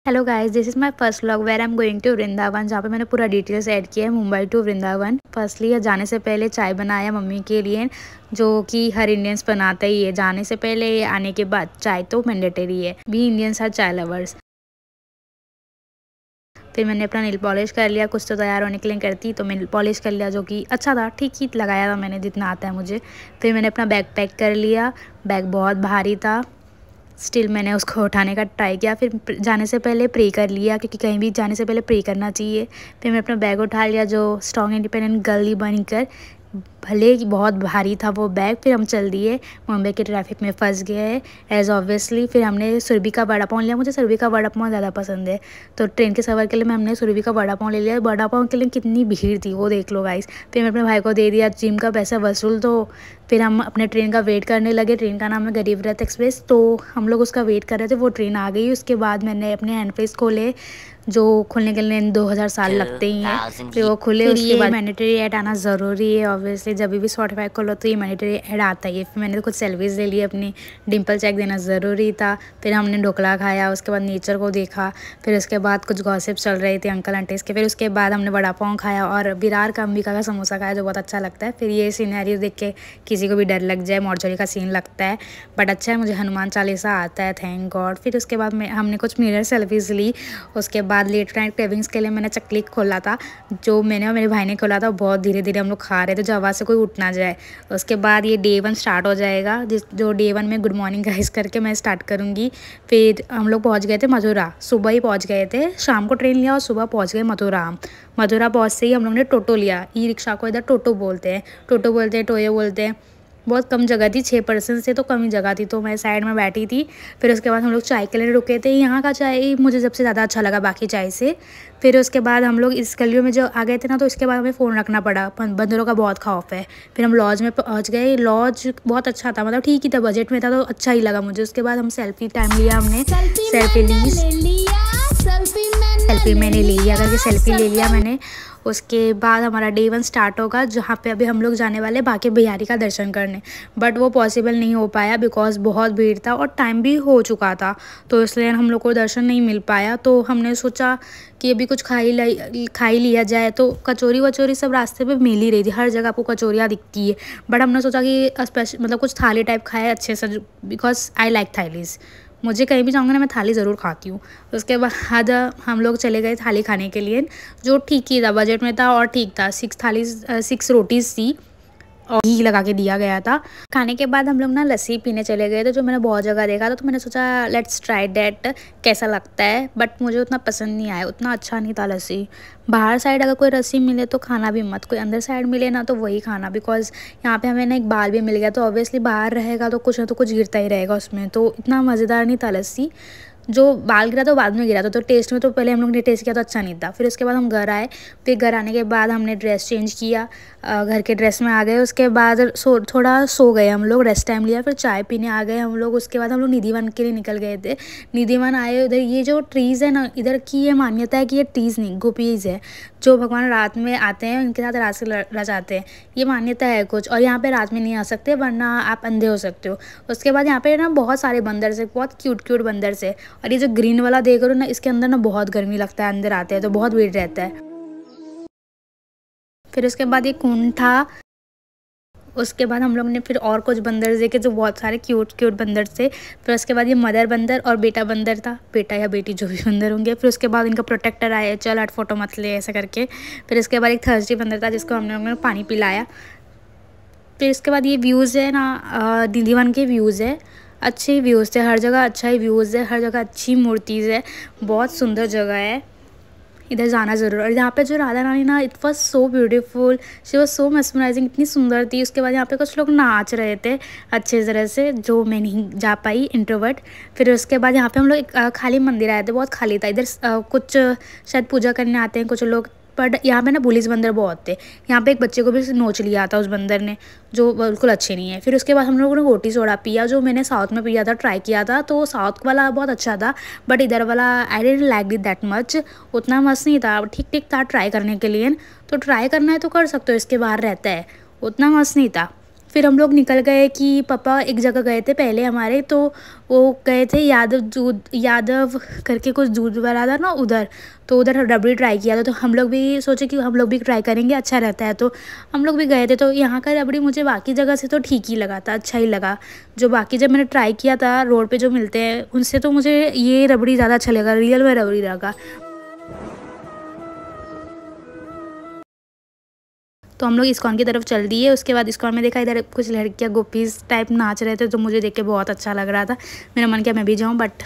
Hello guys, this is my first vlog where I am going to Vrindavan, जहाँ पे मैंने पूरा डिटेल्स ऐड किया है मुंबई टू वृंदावन। फर्स्टली जाने से पहले चाय बनाया मम्मी के लिए, जो कि हर इंडियंस बनाता ही है। जाने से पहले आने के बाद चाय तो मैंडेटरी है, भी इंडियंस आर चाय लवर्स। फिर मैंने अपना नेल पॉलिश कर लिया, कुछ तो तैयार होने के लिए करती तो मैं नेल पॉलिश कर लिया, जो कि अच्छा था, ठीक ही लगाया था मैंने जितना आता है मुझे। फिर मैंने अपना बैग पैक कर लिया। बैग बहुत भारी था, स्टिल मैंने उसको उठाने का ट्राई किया। फिर जाने से पहले प्रे कर लिया, क्योंकि कहीं भी जाने से पहले प्रे करना चाहिए। फिर मैं अपना बैग उठा लिया, जो स्ट्रॉन्ग इंडिपेंडेंट गर्ल बनकर, भले ही बहुत भारी था वो बैग। फिर हम चल दिए, मुंबई के ट्रैफिक में फंस गए एज ऑब्वियसली। फिर हमने सुरभि का वड़ा पाव लिया, मुझे सुरभि का वड़ा पाव ज़्यादा पसंद है, तो ट्रेन के सफ़र के लिए हमने सुरभि का वड़ा पाव ले लिया। वड़ा पाव के लिए कितनी भीड़ थी वो देख लो गाइस। फिर मैं अपने भाई को दे दिया जिम का पैसा वसूल। तो फिर हम अपने ट्रेन का वेट करने लगे। ट्रेन का नाम है गरीब रथ एक्सप्रेस, तो हम लोग उसका वेट कर रहे थे। वो ट्रेन आ गई, उसके बाद मैंने अपने हैंड फ्रीज खोले, जो खुलने के लिए 2000 साल लगते ही हैं। फिर वो खुले, उसके बाद मैंडेटरी ऐड आना ज़रूरी है ऑब्वियसली। जब भी स्पॉटिफाई खोलो तो ये मैंडेटरी ऐड आता ही है। फिर मैंने कुछ सेल्फीज़ ले ली, अपनी डिम्पल चेक देना ज़रूरी था। फिर हमने ढोकला खाया, उसके बाद नेचर को देखा। फिर उसके बाद कुछ गॉसिप चल रहे थे अंकल आंटीज़ के। फिर उसके बाद हमने वड़ा पाव खाया और विरार का अंबिका का समोसा खाया, जो बहुत अच्छा लगता है। फिर ये सीनरी देख के किसी को भी डर लग जाए, मौरचोरी का सीन लगता है, बट अच्छा है, मुझे हनुमान चालीसा आता है, थैंक गॉड। फिर उसके बाद हमने कुछ मिरर सेल्फीज़ ली। उसके बाद लेट नाइट क्रेविंग्स के लिए मैंने चकली खोला था, जो मैंने और मेरे भाई ने खोला था। बहुत धीरे धीरे हम लोग खा रहे थे, जो आवाज़ से कोई उठ ना जाए। उसके बाद ये डे 1 स्टार्ट हो जाएगा, जो डे 1 में गुड मॉर्निंग गाइस करके मैं स्टार्ट करूँगी। फिर हम लोग पहुँच गए थे मथुरा, सुबह ही पहुँच गए थे। शाम को ट्रेन लिया और सुबह पहुँच गए मथुरा। मथुरा पहुँच से ही हम लोग ने टोटो लिया। ई रिक्शा को इधर टोटो बोलते हैं, टोटो बोलते हैं, टोयो बोलते हैं। बहुत कम जगह थी, 6 पर्सन से तो कम ही जगह थी, तो मैं साइड में बैठी थी। फिर उसके बाद हम लोग चाय के लिए रुके थे। यहाँ का चाय मुझे सबसे ज़्यादा अच्छा लगा बाकी चाय से। फिर उसके बाद हम लोग इस गलियों में जो आ गए थे ना, तो इसके बाद हमें फ़ोन रखना पड़ा, बंदरों का बहुत खौफ है। फिर हम लॉज में पहुँच गए। लॉज बहुत अच्छा था, मतलब ठीक ही था, बजट में था, तो अच्छा ही लगा मुझे। उसके बाद हम सेल्फी टाइम लिया, हमने सेल्फी ली, सेल्फी मैंने ले लिया करके सेल्फी ले लिया मैंने। उसके बाद हमारा डे 1 स्टार्ट होगा, जहाँ पे अभी हम लोग जाने वाले बांके बिहारी का दर्शन करने, बट वो पॉसिबल नहीं हो पाया बिकॉज बहुत भीड़ था और टाइम भी हो चुका था, तो इसलिए हम लोग को दर्शन नहीं मिल पाया। तो हमने सोचा कि अभी कुछ खा ही लिया जाए। तो कचौरी वचौरी सब रास्ते पे मिल ही रही थी, हर जगह आपको कचौरियाँ दिखती है, बट हमने सोचा कि स्पेशल मतलब कुछ थाली टाइप खाए अच्छे से, बिकॉज आई लाइक थालीज़। मुझे कहीं भी जाऊँगा ना, मैं थाली ज़रूर खाती हूँ। उसके बाद हम लोग चले गए थाली खाने के लिए, जो ठीक ही था, बजट में था और ठीक था। 6 रोटीज़ थी और घी लगा के दिया गया था। खाने के बाद हम लोग ना लस्सी पीने चले गए थे, जो मैंने बहुत जगह देखा था, तो मैंने सोचा लेट्स ट्राई डेट कैसा लगता है, बट मुझे उतना पसंद नहीं आया, उतना अच्छा नहीं था लस्सी। बाहर साइड अगर कोई लस्सी मिले तो खाना भी मत, कोई अंदर साइड मिले ना तो वही खाना, बिकॉज यहाँ पे हमें ना एक बाल भी मिल गया, तो ऑब्वियसली बाहर रहेगा तो कुछ ना तो कुछ गिरता ही रहेगा उसमें, तो इतना मज़ेदार नहीं था लस्सी। जो बाल गिरा तो बाद में गिरा था, तो टेस्ट में तो पहले हम लोग ने टेस्ट किया तो अच्छा नहीं था। फिर उसके बाद हम घर आए। फिर घर आने के बाद हमने ड्रेस चेंज किया, घर के ड्रेस में आ गए। उसके बाद थोड़ा सो गए हम लोग, रेस्ट टाइम लिया। फिर चाय पीने आ गए हम लोग। उसके बाद हम लोग निधि वन के लिए निकल गए थे। निधि वन आए, उधर ये जो ट्रीज़ है ना, इधर की ये मान्यता है कि ये ट्रीज़ नहीं गोपीज़ है, जो भगवान रात में आते हैं, उनके साथ रात से रचाते हैं, ये मान्यता है कुछ। और यहाँ पे रात में नहीं आ सकते, वरना आप अंधे हो सकते हो। उसके बाद यहाँ पे ना बहुत सारे बंदर से, बहुत क्यूट बंदर से। और ये जो ग्रीन वाला देख रहे हो ना, इसके अंदर ना बहुत गर्मी लगता है, अंदर आते हैं तो बहुत भीड़ रहता है। फिर उसके बाद ये कुंड था। उसके बाद हम लोग ने फिर और कुछ बंदर देखे, जो बहुत सारे क्यूट बंदर थे। फिर उसके बाद ये मदर बंदर और बेटा बंदर था, बेटा या बेटी जो भी बंदर होंगे। फिर उसके बाद इनका प्रोटेक्टर आया, चल हट फोटो मत ले ऐसा करके। फिर उसके बाद एक थर्स्टी बंदर था, जिसको हम लोगों ने पानी पिलाया। फिर इसके बाद ये व्यूज़ है ना, निधि वन के व्यूज़ है, अच्छे व्यूज़ थे, हर जगह अच्छा ही व्यूज़ है, हर जगह अच्छी मूर्तिज़ है, बहुत सुंदर जगह है, इधर जाना ज़रूर। और यहाँ पे जो राधा रानी ना, it was so beautiful, she was so mesmerising, इतनी सुंदर थी। उसके बाद यहाँ पे कुछ लोग नाच रहे थे अच्छे तरह से, जो मैं नहीं जा पाई, इंट्रोवर्ट। फिर उसके बाद यहाँ पे हम लोग एक खाली मंदिर आए थे, बहुत खाली था। इधर कुछ शायद पूजा करने आते हैं कुछ लोग, बट यहाँ पे ना पुलिस बंदर बहुत थे। यहाँ पे एक बच्चे को भी नोच लिया था उस बंदर ने, जो बिल्कुल अच्छे नहीं है। फिर उसके बाद हम लोगों ने गोटी सोडा पिया, जो मैंने साउथ में पिया था, ट्राई किया था, तो साउथ वाला बहुत अच्छा था, बट इधर वाला I didn't like it that much, उतना मस्त नहीं था, ठीक ठीक था ट्राई करने के लिए। तो ट्राई करना है तो कर सकते हो, इसके बाहर रहता है, उतना मस्त नहीं था। फिर हम लोग निकल गए कि पापा एक जगह गए थे पहले हमारे, तो वो गए थे यादव करके कुछ दूध वाला था ना उधर, तो उधर रबड़ी ट्राई किया था। तो हम लोग भी सोचे कि हम लोग भी ट्राई करेंगे, अच्छा रहता है, तो हम लोग भी गए थे। तो यहाँ का रबड़ी मुझे बाकी जगह से तो ठीक ही लगा था, अच्छा ही लगा। जो बाकी जब मैंने ट्राई किया था रोड पे जो मिलते हैं उनसे, तो मुझे ये रबड़ी ज़्यादा अच्छा लगा, रियल में रबड़ी लगा। तो हम लोग इस्कॉन की तरफ चल दिए। उसके बाद इस्कॉन में देखा इधर कुछ लड़कियाँ गोपीज टाइप नाच रहे थे, तो मुझे देख के बहुत अच्छा लग रहा था। मेरा मन किया मैं भी जाऊँ, बट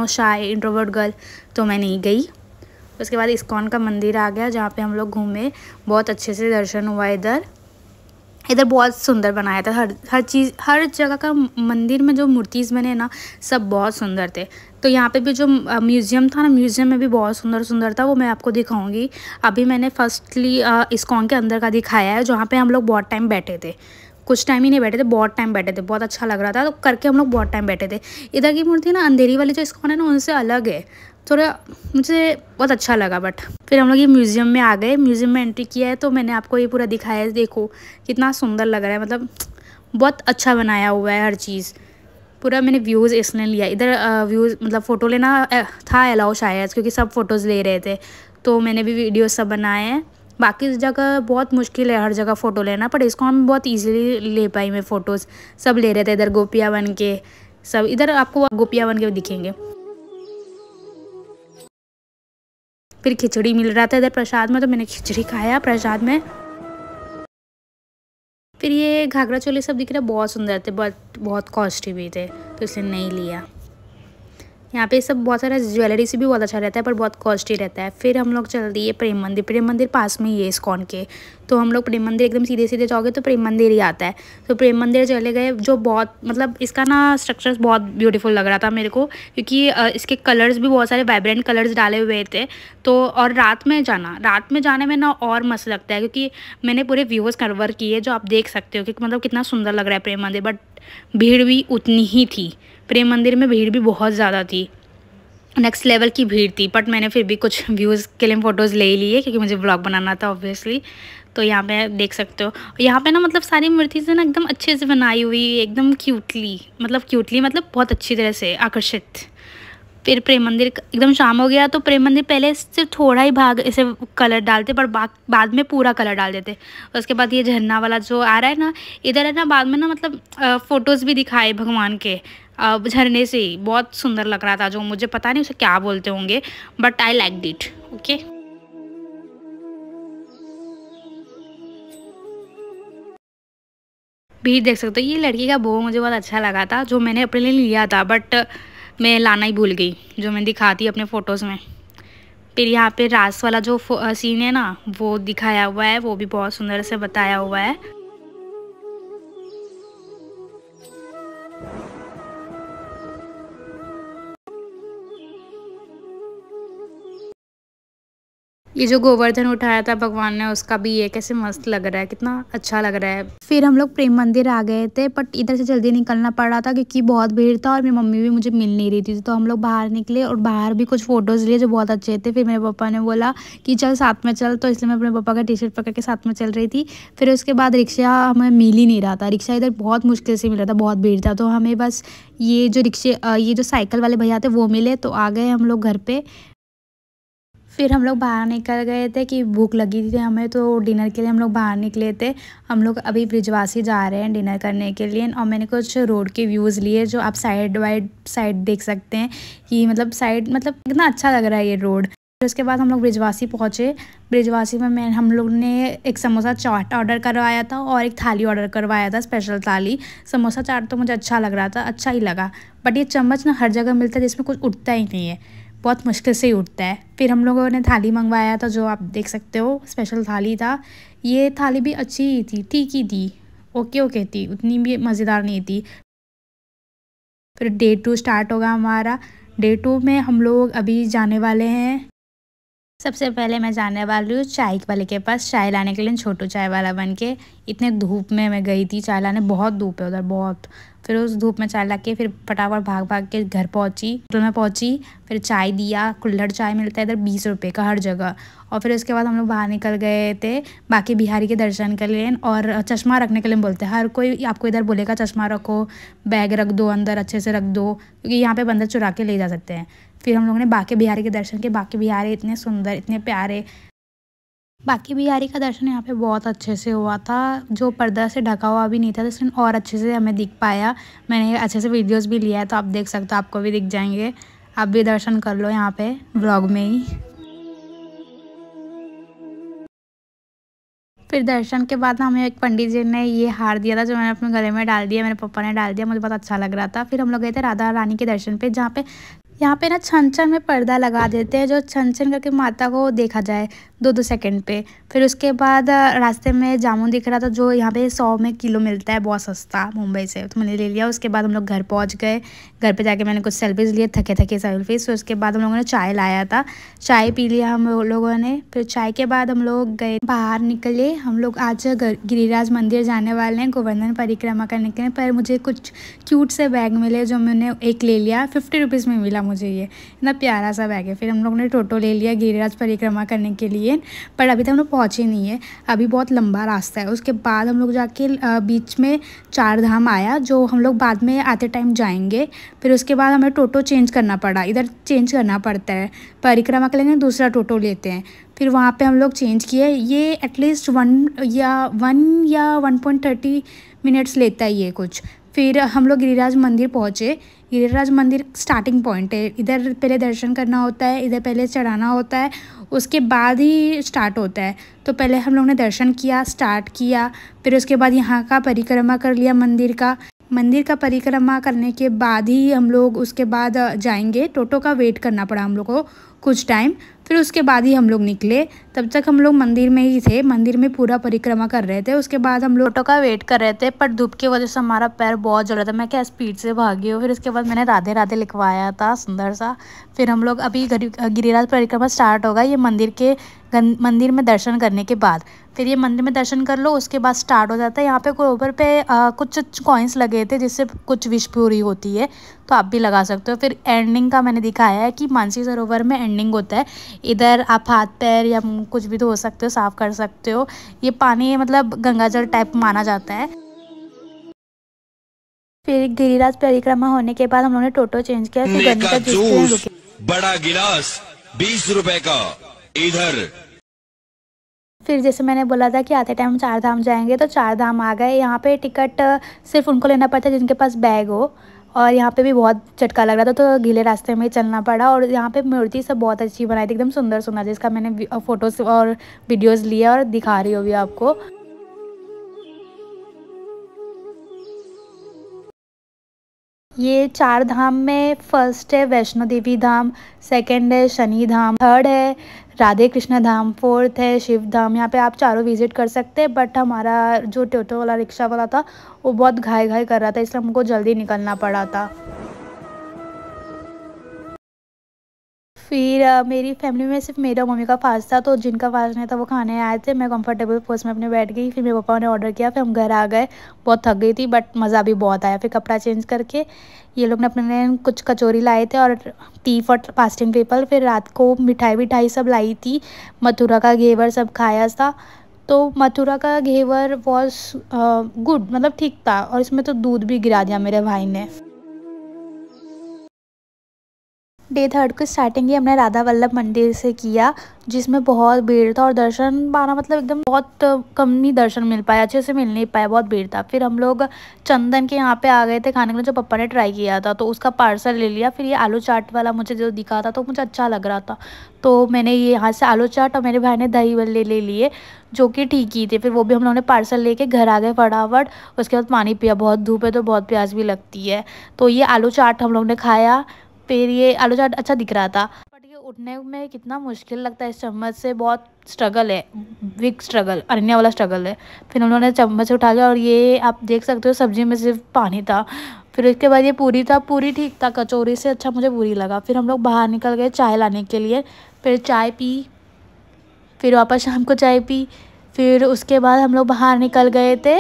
शाय इंट्रोवर्ट गर्ल, तो मैं नहीं गई। उसके बाद इस्कॉन का मंदिर आ गया जहाँ पे हम लोग घूमे, बहुत अच्छे से दर्शन हुआ। इधर बहुत सुंदर बनाया था, हर चीज़, हर जगह का मंदिर में जो मूर्तिज़ बने ना सब बहुत सुंदर थे। तो यहाँ पे भी जो म्यूज़ियम था ना, म्यूज़ियम में भी बहुत सुंदर सुंदर था, वो मैं आपको दिखाऊंगी। अभी मैंने फर्स्टली इस्कॉन के अंदर का दिखाया है, जहाँ पे हम लोग बहुत टाइम बैठे थे। कुछ टाइम ही नहीं बैठे थे, बहुत टाइम बैठे थे, बहुत अच्छा लग रहा था, तो करके हम लोग बहुत टाइम बैठे थे। इधर की मूर्ति ना अंधेरी वाली जो इस्कॉन है ना उनसे अलग है, थोड़ा मुझे बहुत अच्छा लगा। बट फिर हम लोग ये म्यूज़ियम में आ गए, म्यूज़ियम में एंट्री किया है, तो मैंने आपको ये पूरा दिखाया है। देखो कितना सुंदर लग रहा है, मतलब बहुत अच्छा बनाया हुआ है हर चीज़। पूरा मैंने व्यूज़ इसने लिया इधर। व्यूज़ मतलब फ़ोटो लेना था अलाउ शायद, क्योंकि सब फ़ोटोज़ ले रहे थे, तो मैंने भी वीडियो सब बनाए हैं। बाकी जगह बहुत मुश्किल है हर जगह फ़ोटो लेना, पर इसको हम बहुत ईजिली ले पाई मैं फ़ोटोज़। सब ले रहे थे इधर गोपियाँ बन के, सब इधर आपको गोपियाँ बन के दिखेंगे। फिर खिचड़ी मिल रहा था इधर प्रसाद में, तो मैंने खिचड़ी खाया प्रसाद में। फिर ये घाघरा चोली सब दिख रहे बहुत सुंदर थे, बट बहुत कॉस्टली भी थे, तो इसलिए नहीं लिया। यहाँ पे सब बहुत सारा ज्वेलरी से भी बहुत अच्छा रहता है, पर बहुत कॉस्टली रहता है। फिर हम लोग चल दिए प्रेम मंदिर। प्रेम मंदिर पास में ही है इस्कॉन के, तो हम लोग प्रेम मंदिर एकदम सीधे सीधे जाओगे तो प्रेम मंदिर ही आता है। तो प्रेम मंदिर चले गए, जो बहुत मतलब इसका ना स्ट्रक्चर्स बहुत ब्यूटीफुल लग रहा था मेरे को, क्योंकि इसके कलर्स भी बहुत सारे वाइब्रेंट कलर्स डाले हुए थे। तो और रात में जाने में ना और मस्त लगता है, क्योंकि मैंने पूरे व्यूज़ कवर किए जो आप देख सकते हो कि मतलब कितना सुंदर लग रहा है प्रेम मंदिर। बट भीड़ भी उतनी ही थी, प्रेम मंदिर में भीड़ भी बहुत ज़्यादा थी, नेक्स्ट लेवल की भीड़ थी। बट मैंने फिर भी कुछ व्यूज़ के लिए फ़ोटोज़ ले ही लिए, क्योंकि मुझे व्लॉग बनाना था ऑब्वियसली। तो यहाँ पे देख सकते हो, यहाँ पे ना मतलब सारी मूर्ति से ना एकदम अच्छे से बनाई हुई, एकदम क्यूटली मतलब बहुत अच्छी तरह से आकर्षित। फिर प्रेम मंदिर एकदम शाम हो गया, तो प्रेम मंदिर पहले सिर्फ थोड़ा ही भाग ऐसे कलर डालते, पर बाद में पूरा कलर डाल देते। उसके बाद ये झरना वाला जो आ रहा है ना इधर है ना, बाद में ना मतलब फ़ोटोज़ भी दिखाए भगवान के झरने से ही, बहुत सुंदर लग रहा था। जो मुझे पता नहीं उसे क्या बोलते होंगे, but I like it. Okay, भीड़ देख सकते हो। ये लड़की का बो मुझे बहुत अच्छा लगा था, जो मैंने अपने लिए लिया था, बट मैं लाना ही भूल गई, जो मैं दिखाती अपने फ़ोटोज़ में। फिर यहाँ पे रास वाला जो सीन है ना वो दिखाया हुआ है, वो भी बहुत सुंदर से बताया हुआ है। ये जो गोवर्धन उठाया था भगवान ने, उसका भी ये कैसे मस्त लग रहा है, कितना अच्छा लग रहा है। फिर हम लोग प्रेम मंदिर आ गए थे, बट इधर से जल्दी निकलना पड़ रहा था क्योंकि बहुत भीड़ था, और मेरी मम्मी भी मुझे मिल नहीं रही थी। तो हम लोग बाहर निकले और बाहर भी कुछ फ़ोटोज़ लिए जो बहुत अच्छे थे। फिर मेरे पापा ने बोला कि चल साथ में चल, तो इसलिए मैं अपने पापा का टी शर्ट पकड़ के साथ में चल रही थी। फिर उसके बाद रिक्शा हमें मिल ही नहीं रहा था, रिक्शा इधर बहुत मुश्किल से मिल रहा था, बहुत भीड़ था। तो हमें बस ये जो साइकिल वाले भैया थे वो मिले, तो आ गए हम लोग घर पे। फिर हम लोग बाहर निकल गए थे कि भूख लगी थी हमें, तो डिनर के लिए हम लोग बाहर निकले थे। हम लोग अभी ब्रिजवासी जा रहे हैं डिनर करने के लिए, और मैंने कुछ रोड के व्यूज़ लिए जो आप साइड देख सकते हैं कि मतलब साइड मतलब कितना अच्छा लग रहा है ये रोड। फिर उसके बाद हम लोग ब्रिजवासी पहुँचे। ब्रिजवासी में हम लोग ने एक समोसा चाट ऑर्डर करवाया था और एक थाली ऑर्डर करवाया था, स्पेशल थाली। समोसा चाट तो मुझे अच्छा लग रहा था, अच्छा ही लगा, बट ये चम्मच ना हर जगह मिलता है जिसमें कुछ उठता ही नहीं है, बहुत मुश्किल से ही उठता है। फिर हम लोगों ने थाली मंगवाया था, जो आप देख सकते हो स्पेशल थाली था। ये थाली भी अच्छी ही थी, ठीक ही थी, ओके ओके थी, उतनी भी मज़ेदार नहीं थी। फिर डे 2 स्टार्ट होगा हमारा। डे 2 में हम लोग अभी जाने वाले हैं सबसे पहले मैं जाने वाली हूँ चाय वाले के पास चाय लाने के लिए, छोटू चाय वाला बन के। इतने धूप में मैं गई थी चाय लाने, बहुत धूप है उधर बहुत। फिर उस धूप में चाय ला के फिर फटाफट भाग भाग के घर पहुँची, होटल में पहुँची। फिर चाय दिया, कुल्हड़ चाय मिलता है इधर 20 रुपये का हर जगह। और फिर उसके बाद हम लोग बाहर निकल गए थे बाकी बिहारी के दर्शन के लिए। और चश्मा रखने के लिए बोलते हैं, हर कोई आपको इधर बोलेगा चश्मा रखो, बैग रख दो अंदर, अच्छे से रख दो, क्योंकि यहाँ पे बंदर चुरा के ले जा सकते हैं। फिर हम लोगों ने बाकी बिहारी के दर्शन किए। बाकी बिहारी इतने सुंदर, इतने प्यारे। बाकी बिहारी का दर्शन यहाँ पे बहुत अच्छे से हुआ था, जो पर्दा से ढका हुआ भी नहीं था, लेकिन और अच्छे से हमें दिख पाया। मैंने अच्छे से वीडियोस भी लिया है, तो आप देख सकते हो, आपको भी दिख जाएंगे। आप भी दर्शन कर लो यहाँ पे व्लॉग में ही। फिर दर्शन के बाद ना हमें एक पंडित जी ने ये हार दिया था, जो मैंने अपने गले में डाल दिया, मेरे पापा ने डाल दिया, मुझे बहुत अच्छा लग रहा था। फिर हम लोग गए थे राधा रानी के दर्शन पे, जहाँ पे यहाँ पे ना छन छन में पर्दा लगा देते हैं, जो छन छन करके माता को देखा जाए 2-2 सेकंड पे। फिर उसके बाद रास्ते में जामुन दिख रहा था, जो यहाँ पे 100 में किलो मिलता है, बहुत सस्ता मुंबई से, तो मैंने ले लिया। उसके बाद हम लोग घर पहुँच गए। घर पे जाके मैंने कुछ सेल्फीज़ लिए, थके थके सेल्फीज़। फिर उसके बाद हम लोगों ने चाय लाया था, चाय पी लिया हम लोगों ने। फिर चाय के बाद हम लोग गए बाहर निकले। हम लोग आज गिरिराज मंदिर जाने वाले हैं गोवर्धन परिक्रमा करने के लिए। पर मुझे कुछ क्यूट से बैग मिले, जो मैंने एक ले लिया। 50 रुपीज़ में मिला मुझे, ये इतना प्यारा सा बैग है। फिर हम लोग ने टोटो ले लिया गिरिराज परिक्रमा करने के लिए, पर अभी तक हम लोग पहुँचे नहीं है, अभी बहुत लंबा रास्ता है। उसके बाद हम लोग जाके बीच में 4 धाम आया, जो हम लोग बाद में आते टाइम जाएंगे। फिर उसके बाद हमें टोटो चेंज करना पड़ा, इधर चेंज करना पड़ता है, परिक्रमा के लिए दूसरा टोटो लेते हैं। फिर वहाँ पे हम लोग चेंज किए। ये एटलीस्ट 1 या 1.30 मिनट्स लेता है ये कुछ। फिर हम लोग गिरिराज मंदिर पहुँचे। गिरिराज मंदिर स्टार्टिंग पॉइंट है, इधर पहले दर्शन करना होता है, इधर पहले चढ़ाना होता है, उसके बाद ही स्टार्ट होता है। तो पहले हम लोग ने दर्शन किया, स्टार्ट किया। फिर उसके बाद यहाँ का परिक्रमा कर लिया मंदिर का परिक्रमा करने के बाद ही हम लोग उसके बाद जाएंगे। टोटो का वेट करना पड़ा हम लोग को कुछ टाइम, फिर उसके बाद ही हम लोग निकले। तब तक हम लोग मंदिर में ही थे, मंदिर में पूरा परिक्रमा कर रहे थे। उसके बाद हम लोग टोटो का वेट कर रहे थे, पर धूप की वजह से हमारा पैर बहुत जल रहा था। मैं क्या स्पीड से भागी हूँ। फिर उसके बाद मैंने राधे राधे लिखवाया था सुंदर सा। फिर हम लोग अभी गिरिराज परिक्रमा स्टार्ट होगा, ये मंदिर में दर्शन करने के बाद। फिर ये मंदिर में दर्शन कर लो, उसके बाद स्टार्ट हो जाता है। यहाँ पे ऊपर पे कुछ कॉइन्स लगे थे, जिससे कुछ विश पूरी होती है, तो आप भी लगा सकते हो। फिर एंडिंग का मैंने दिखाया है कि मानसी सरोवर में एंडिंग होता है। इधर आप हाथ पैर या कुछ भी धो सकते हो, साफ़ कर सकते हो। ये पानी मतलब गंगाजल टाइप माना जाता है। फिर गिरिराज परिक्रमा होने के बाद हम लोगों ने टोटो चेंज किया। फिर गन्ने का जूस बड़ा गिलास 20 रुपए का इधर। फिर जैसे मैंने बोला था कि आते टाइम 4 धाम जाएंगे, तो 4 धाम आ गए। यहाँ पे टिकट सिर्फ उनको लेना पड़ता है जिनके पास बैग हो। और यहाँ पे भी बहुत झटका लग रहा था, तो गीले रास्ते में चलना पड़ा। और यहाँ पे मूर्ति सब बहुत अच्छी बनाई थी, एकदम सुंदर सुंदर, जिसका मैंने फ़ोटोज़ और वीडियोज़ लिया और दिखा रही हूँ अभी आपको। ये 4 धाम में फर्स्ट है वैष्णो देवी धाम, सेकंड है शनि धाम, थर्ड है राधे कृष्ण धाम, फोर्थ है शिव धाम। यहाँ पे आप चारों विजिट कर सकते हैं, बट हमारा जो टोटो वाला रिक्शा वाला था वो बहुत घाई कर रहा था, इसलिए हमको जल्दी निकलना पड़ा था। फिर मेरी फैमिली में सिर्फ मेरा मम्मी का फास्ट था, तो जिनका फास्ट नहीं था वो खाने आए थे। मैं कंफर्टेबल पोस्ट में अपने बैठ गई। फिर मेरे पापा ने ऑर्डर किया, फिर हम घर आ गए। बहुत थक गई थी, बट मज़ा भी बहुत आया। फिर कपड़ा चेंज करके ये लोग ने अपने कुछ कचौरी लाए थे और टी फॉर फास्टिंग पीपल। फिर रात को मिठाई सब लाई थी, मथुरा का घेवर सब खाया था। तो मथुरा का घेवर वॉज गुड, मतलब ठीक था। और इसमें तो दूध भी गिरा दिया मेरे भाई ने। डे 3 की स्टार्टिंग ही हमने राधा वल्लभ मंदिर से किया, जिसमें बहुत भीड़ था और दर्शन पाना मतलब एकदम बहुत कम ही दर्शन मिल पाया, अच्छे से मिल नहीं पाया, बहुत भीड़ था। फिर हम लोग चंदन के यहाँ पे आ गए थे खाने के लिए, जो पापा ने ट्राई किया था, तो उसका पार्सल ले लिया। फिर ये आलू चाट वाला मुझे जो दिखा था तो मुझे अच्छा लग रहा था, तो मैंने ये यहाँ से आलू चाट और मेरे भाई ने दही वल्ले ले लिए, जो कि ठीक ही थे। फिर वो भी हम लोगों ने पार्सल लेके घर आ गए फटाफट। उसके बाद पानी पिया, बहुत धूप है तो बहुत प्यास भी लगती है। तो ये आलू चाट हम लोग ने खाया। फिर ये आलू चाट अच्छा दिख रहा था, बट ये उठने में कितना मुश्किल लगता है, इस चम्मच से बहुत स्ट्रगल है, बिग स्ट्रगल, अरण्या वाला स्ट्रगल है। फिर उन्होंने चम्मच उठा लिया और ये आप देख सकते हो सब्जी में सिर्फ पानी था। फिर उसके बाद ये पूरी था, पूरी ठीक था, कचौरी से अच्छा मुझे पूरी लगा। फिर हम लोग बाहर निकल गए चाय लाने के लिए। फिर चाय पी, फिर वापस शाम को चाय पी। फिर उसके बाद हम लोग बाहर निकल गए थे।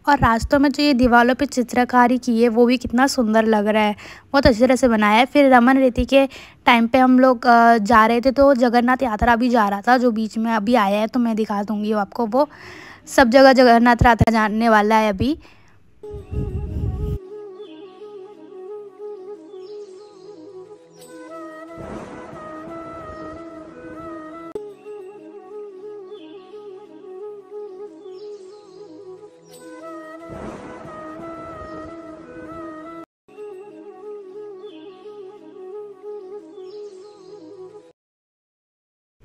और रास्तों में जो ये दीवारों पे चित्रकारी की है वो भी कितना सुंदर लग रहा है, बहुत अच्छी तरह से बनाया है। फिर रमन रेती के टाइम पे हम लोग जा रहे थे, तो जगन्नाथ यात्रा भी जा रहा था जो बीच में अभी आया है, तो मैं दिखा दूँगी आपको। वो सब जगह जगन्नाथ यात्रा जाने वाला है अभी।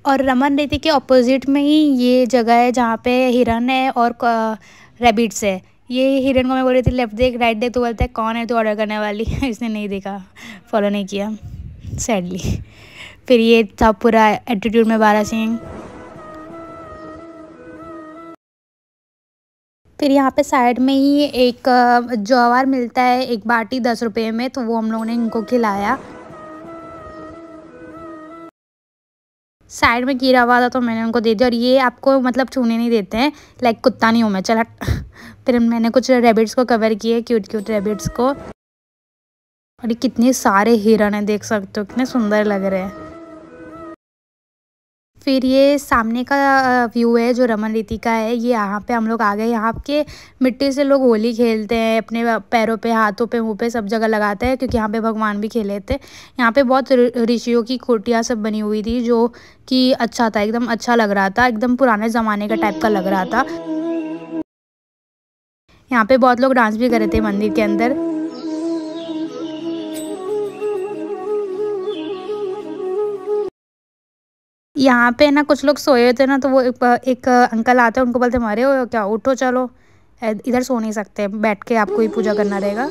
और रमन रेती के ऑपोजिट में ही ये जगह है जहाँ पे हिरन है और रैबिट्स है। ये हिरन को मैं बोल रही थी लेफ्ट देख राइट देख, तो बोलता है कौन है तू ऑर्डर करने वाली इसने नहीं देखा, फॉलो नहीं किया सैडली। फिर ये था पूरा एटीट्यूड में बारह सिंह। फिर यहाँ पे साइड में ही एक ज्वार मिलता है, एक बाटी 10 रुपये में, तो वो हम लोगों ने इनको खिलाया। साइड में गिरा हुआ था तो मैंने उनको दे दिया। और ये आपको मतलब छूने नहीं देते हैं, लाइक कुत्ता नहीं हूँ मैं, चल हट। फिर मैंने कुछ रैबिट्स को कवर किए, क्यूट क्यूट रैबिट्स को। और ये कितने सारे हिरन हैं, देख सकते हो कितने सुंदर लग रहे हैं। फिर ये सामने का व्यू है जो रमन रेती का है। ये यहाँ पे हम लोग आ गए। यहाँ के मिट्टी से लोग होली खेलते हैं, अपने पैरों पे, हाथों पे, मुंह पे सब जगह लगाते हैं, क्योंकि यहाँ पे भगवान भी खेले थे। यहाँ पे बहुत ऋषियों की कुटिया सब बनी हुई थी, जो कि अच्छा था, एकदम अच्छा लग रहा था, एकदम पुराने ज़माने का टाइप का लग रहा था। यहाँ पे बहुत लोग डांस भी कर रहे थे मंदिर के अंदर। यहाँ पे ना कुछ लोग सोए हुए थे ना, तो वो एक अंकल आते हैं, उनको बोलते मरे हो क्या, उठो चलो, इधर सो नहीं सकते, बैठ के आपको ही पूजा करना रहेगा।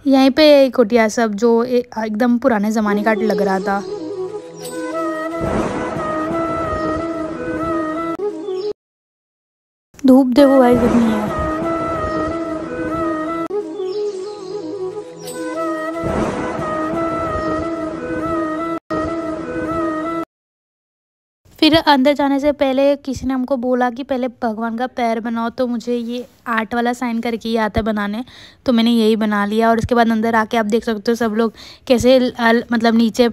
यहीं पे कुटिया सब जो एकदम पुराने ज़माने का लग रहा था। धूप देखो भाई कितनी है। फिर अंदर जाने से पहले किसी ने हमको बोला कि पहले भगवान का पैर बनाओ, तो मुझे ये आर्ट वाला साइन करके ही आता है बनाने, तो मैंने यही बना लिया। और उसके बाद अंदर आके आप देख सकते हो सब लोग कैसे मतलब नीचे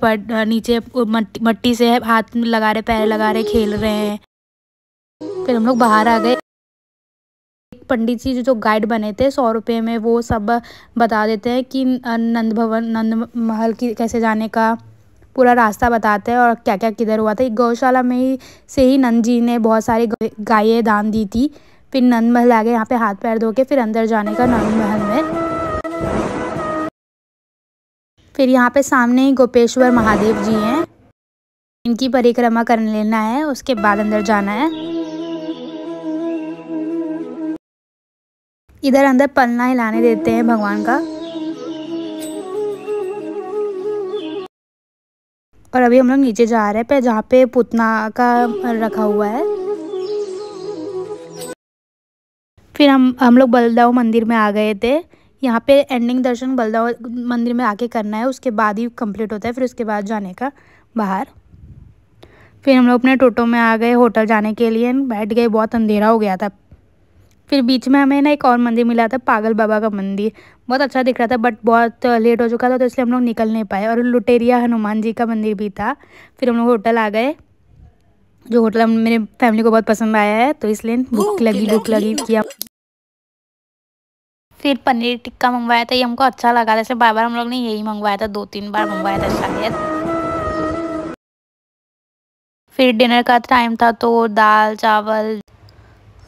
मट्टी से हाथ लगा रहे, पैर लगा रहे, खेल रहे हैं। फिर हम लोग बाहर आ गए। पंडित जी जो गाइड बने थे 100 रुपये में, वो सब बता देते हैं कि नंद महल की कैसे जाने का पूरा रास्ता बताते हैं, और क्या क्या किधर हुआ था। एक गौशाला में ही से ही नंद जी ने बहुत सारी गायें दान दी थी। फिर नंद महल आ गए, यहाँ पे हाथ पैर धो के फिर अंदर जाने का नंद महल में। फिर यहाँ पे सामने ही गोपेश्वर महादेव जी हैं, इनकी परिक्रमा कर लेना है, उसके बाद अंदर जाना है। इधर अंदर पलना हिलाने देते हैं भगवान का। और अभी हम लोग नीचे जा रहे हैं जहाँ पे पुतना का रखा हुआ है। फिर हम लोग बलदाऊ मंदिर में आ गए थे। यहाँ पे एंडिंग दर्शन बलदाऊ मंदिर में आके करना है, उसके बाद ही कंप्लीट होता है, फिर उसके बाद जाने का बाहर। फिर हम लोग अपने टोटो में आ गए होटल जाने के लिए, बैठ गए, बहुत अंधेरा हो गया था। फिर बीच में हमें ना एक और मंदिर मिला था, पागल बाबा का मंदिर, बहुत अच्छा दिख रहा था, बट बहुत लेट हो चुका था, तो इसलिए हम लोग निकल नहीं पाए। और लुटेरिया हनुमान जी का मंदिर भी था। फिर हम लोग होटल आ गए, जो होटल मेरे फैमिली को बहुत पसंद आया है, तो इसलिए भूख लगी किया। फिर पनीर टिक्का मंगवाया था, ये हमको अच्छा लगा था, इसलिए बार बार हम लोग ने यही मंगवाया था, 2-3 बार मंगवाया था शायद। फिर डिनर का टाइम था, तो दाल चावल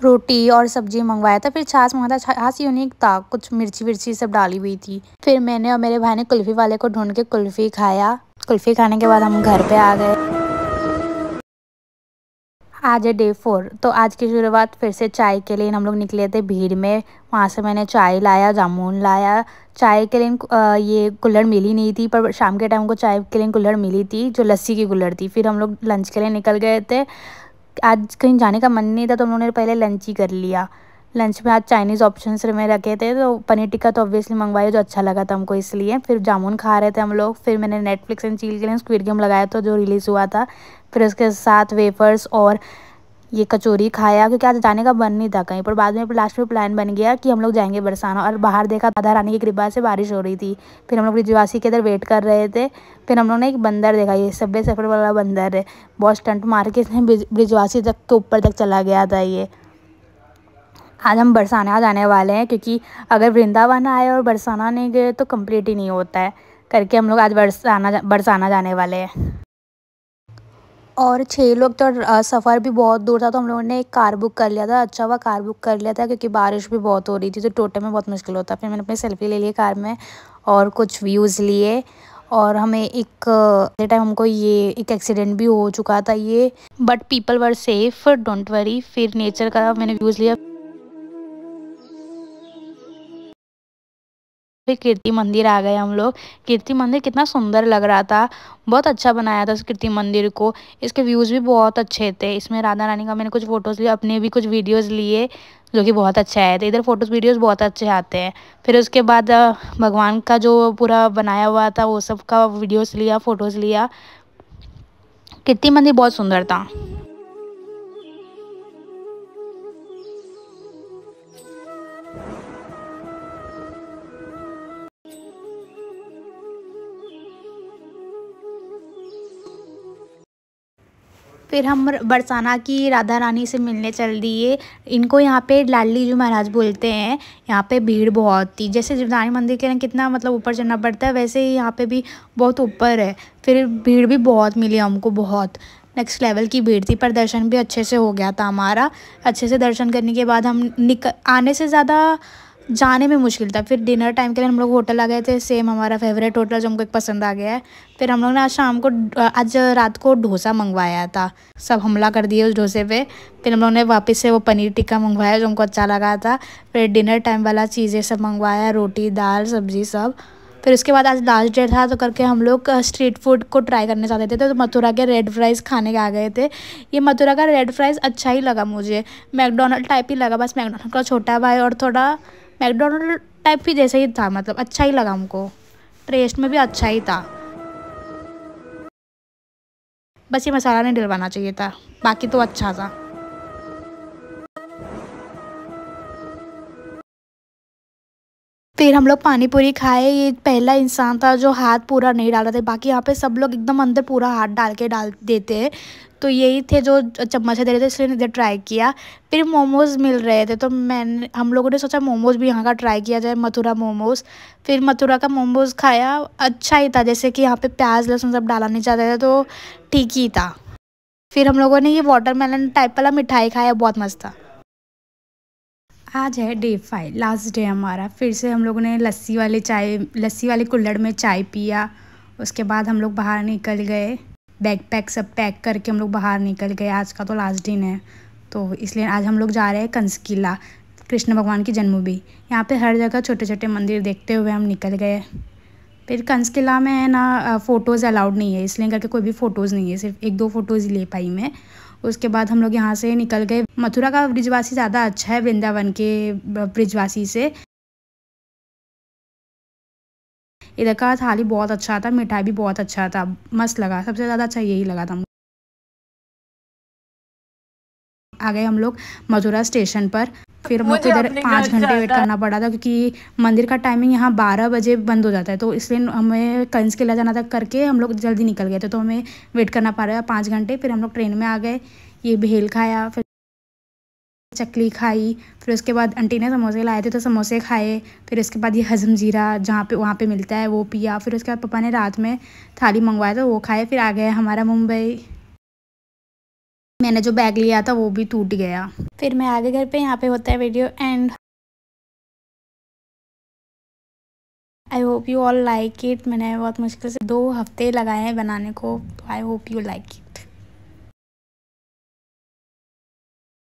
रोटी और सब्जी मंगवाया था। फिर छाछ मंगाया था, छाछ यूनिक था, कुछ मिर्ची विर्ची सब डाली हुई थी। फिर मैंने और मेरे भाई ने कुल्फ़ी वाले को ढूंढ के कुल्फ़ी खाया। कुल्फ़ी खाने के बाद हम घर पे आ गए। आज है डे 4, तो आज की शुरुआत फिर से चाय के लिए हम लोग निकले थे भीड़ में। वहाँ से मैंने चाय लाया, जामुन लाया। चाय के लिए ये कुल्हड़ मिली नहीं थी, पर शाम के टाइम को चाय के लिए कुल्हड़ मिली थी, जो लस्सी की कुल्हड़ थी। फिर हम लोग लंच के लिए निकल गए थे। आज कहीं जाने का मन नहीं था, तो हम लोगों ने पहले लंच ही कर लिया। लंच में आज चाइनीज़ ऑप्शंस में रखे थे, तो पनीर टिक्का तो ऑब्वियसली मंगवाया जो अच्छा लगा था हमको इसलिए। फिर जामुन खा रहे थे हम लोग। फिर मैंने नेटफ्लिक्स एंड चिल के लिए स्क्विड गेम लगाया था जो रिलीज़ हुआ था। फिर उसके साथ वेफर्स और ये कचौरी खाया, क्योंकि आज जाने का मन नहीं था कहीं पर। बाद में लास्ट में प्लान बन गया कि हम लोग जाएंगे बरसाना, और बाहर देखा राधा रानी की कृपा से बारिश हो रही थी। फिर हम लोग ब्रिजवासी के इधर वेट कर रहे थे। फिर हम लोग ने एक बंदर देखा, ये सबवे सफर वाला बंदर है, बहुत स्टंट मार के इसने ब्रिजवासी तक के ऊपर तक चला गया था ये। आज हम बरसाना जाने वाले हैं, क्योंकि अगर वृंदावन आए और बरसाना नहीं गए तो कंप्लीट ही नहीं होता है करके हम लोग आज बरसाना जाने वाले हैं। और 6 लोग तो सफ़र भी बहुत दूर था, तो हम लोगों ने एक कार बुक कर लिया था। अच्छा हुआ कार बुक कर लिया था, क्योंकि बारिश भी बहुत हो रही थी तो टोटे में बहुत मुश्किल होता। फिर मैंने अपनी सेल्फी ले ली कार में और कुछ व्यूज़ लिए। और हमें एक टाइम हमको ये एक एक्सीडेंट भी हो चुका था ये, but people were safe, don't worry. फिर नेचर का मैंने व्यूज़ लिया। फिर कीर्ति मंदिर आ गए हम लोग। कीर्ति मंदिर कितना सुंदर लग रहा था, बहुत अच्छा बनाया था इस कीर्ति मंदिर को। इसके व्यूज़ भी बहुत अच्छे थे। इसमें राधा रानी का मैंने कुछ फ़ोटोज़ लिए, अपने भी कुछ वीडियोज़ लिए जो कि बहुत अच्छे आए थे। इधर फ़ोटोज़ वीडियोज़ बहुत अच्छे आते हैं। फिर उसके बाद भगवान का जो पूरा बनाया हुआ था वो सब का वीडियोज़ लिया, फ़ोटोज़ लिया। कीर्ति मंदिर बहुत सुंदर था। फिर हम बरसाना की राधा रानी से मिलने चल दिए। इनको यहाँ पे लाडली जी महाराज बोलते हैं। यहाँ पे भीड़ बहुत थी, जैसे जीवदानी मंदिर के ना कितना मतलब ऊपर चढ़ना पड़ता है, वैसे ही यहाँ पे भी बहुत ऊपर है। फिर भीड़ भी बहुत मिली हमको, बहुत नेक्स्ट लेवल की भीड़ थी, पर दर्शन भी अच्छे से हो गया था हमारा। अच्छे से दर्शन करने के बाद हम आने से ज़्यादा जाने में मुश्किल था। फिर डिनर टाइम के लिए हम लोग होटल आ गए थे, सेम हमारा फेवरेट होटल जो हमको एक पसंद आ गया है। फिर हम लोग ने आज रात को डोसा मंगवाया था, सब हमला कर दिए उस डोसे पे। फिर हम लोग ने वापस से वो पनीर टिक्का मंगवाया जो हमको अच्छा लगा था। फिर डिनर टाइम वाला चीज़ें सब मंगवाया, रोटी दाल सब्जी सब। फिर उसके बाद आज लास्ट डे था, तो करके हम लोग स्ट्रीट फूड को ट्राई करने चाहते थे, तो मथुरा के रेड फ्राइज़ खाने आ गए थे। ये मथुरा का रेड फ्राइज़ अच्छा ही लगा मुझे, मैकडोनल्ड टाइप ही लगा, बस मैकडोनल्ड का छोटा भाई और थोड़ा मैकडोनल्ड टाइप ही जैसा ही था, मतलब अच्छा ही लगा हमको, टेस्ट में भी अच्छा ही था। बस ये मसाला नहीं डलवाना चाहिए था, बाकी तो अच्छा था। फिर हम लोग पानी पूरी खाए। ये पहला इंसान था जो हाथ पूरा नहीं डाल रहा था, बाकी यहाँ पे सब लोग एकदम अंदर पूरा हाथ डाल देते हैं, तो यही थे जो चम्मच से दे रहे थे, इसलिए इधर ट्राई किया। फिर मोमोज़ मिल रहे थे, तो हम लोगों ने सोचा मोमोज़ भी यहाँ का ट्राई किया जाए, मथुरा मोमोज़। फिर मथुरा का मोमोज़ खाया, अच्छा ही था, जैसे कि यहाँ पे प्याज लहसुन सब डाला नहीं चाहते थे, तो ठीक ही था। फिर हम लोगों ने ये वाटरमेलन टाइप वाला मिठाई खाया, बहुत मस्त था। आज है डे 5, लास्ट डे हमारा। फिर से हम लोगों ने लस्सी वाले कुल्हड़ में चाय पिया। उसके बाद हम लोग बाहर निकल गए, बैग पैक सब पैक करके हम लोग बाहर निकल गए। आज का तो लास्ट दिन है, तो इसलिए आज हम लोग जा रहे हैं कंस किला, कृष्ण भगवान की जन्मभूमि। यहाँ पे हर जगह छोटे छोटे मंदिर देखते हुए हम निकल गए। फिर कंस किला में है ना फ़ोटोज़ अलाउड नहीं है, इसलिए करके कोई भी फ़ोटोज़ नहीं है, सिर्फ 1-2 फ़ोटोज़ ही ले पाई मैं। उसके बाद हम लोग यहाँ से निकल गए। मथुरा का ब्रिजवासी ज़्यादा अच्छा है वृंदावन के ब्रिजवासी से। इधर का थाली बहुत अच्छा था, मिठाई भी बहुत अच्छा था, मस्त लगा, सबसे ज़्यादा अच्छा यही लगा था। आ गए हम लोग मथुरा स्टेशन पर। फिर हम लोग को इधर 5 घंटे वेट करना पड़ा था, क्योंकि मंदिर का टाइमिंग यहाँ 12 बजे बंद हो जाता है, तो इसलिए हमें कंस किला जाना था करके हम लोग जल्दी निकल गए थे, तो हमें वेट करना पड़ रहा 5 घंटे। फिर हम लोग ट्रेन में आ गए, ये भेल खाया, फिर चकली खाई। फिर उसके बाद आंटी ने समोसे लाए थे तो समोसे खाए। फिर उसके बाद ये हजम जीरा वहाँ पे मिलता है वो पिया। फिर उसके बाद पापा ने रात में थाली मंगवाया था वो खाए। फिर आ गए हमारा मुंबई। मैंने जो बैग लिया था वो भी टूट गया। फिर मैं आगे घर पे, यहाँ पे होता है video and. I hope you all like it. मैंने बहुत मुश्किल से 2 हफ्ते लगाए हैं बनाने को, तो I hope you like it.